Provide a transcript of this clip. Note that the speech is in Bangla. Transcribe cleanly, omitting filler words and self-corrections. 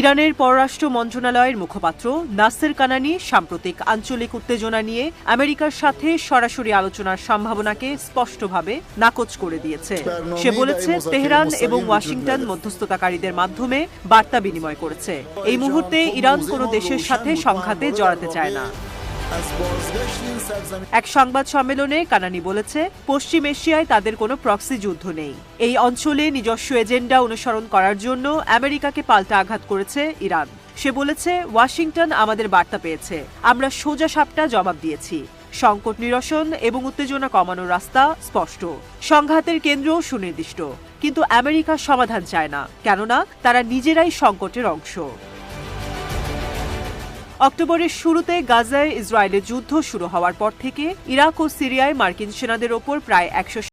ইরানের পররাষ্ট্র মন্ত্রণালয়ের মুখপাত্র নাসের কানানি সাম্প্রতিক আঞ্চলিক উত্তেজনা নিয়ে আমেরিকার সাথে সরাসরি আলোচনার সম্ভাবনাকে স্পষ্টভাবে নাকচ করে দিয়েছে। সে বলেছে, তেহরান এবং ওয়াশিংটন মধ্যস্থতাকারীদের মাধ্যমে বার্তা বিনিময় করেছে। এই মুহূর্তে ইরান কোনো দেশের সাথে সংঘাতে জড়াতে চায় না। এক সংবাদ সম্মেলনে কানানি বলেছে, পশ্চিম এশিয়ায় তাদের কোনো প্রক্সি যুদ্ধ নেই। এই অঞ্চলে নিজস্ব এজেন্ডা অনুসরণ করার জন্য আমেরিকাকে পাল্টা আঘাত করেছে ইরান। সে বলেছে, ওয়াশিংটন আমাদের বার্তা পেয়েছে, আমরা সোজা সাপটা জবাব দিয়েছি। সংকট নিরসন এবং উত্তেজনা কমানোর রাস্তা স্পষ্ট। সংঘাতের কেন্দ্রও সুনির্দিষ্ট, কিন্তু আমেরিকা সমাধান চায় না, কেননা তারা নিজেরাই সংকটের অংশ। অক্টোবরের শুরুতে গাজায় ইসরায়েলের যুদ্ধ শুরু হওয়ার পর থেকে ইরাক ও সিরিয়ায় মার্কিন সেনাদের ওপর প্রায় 100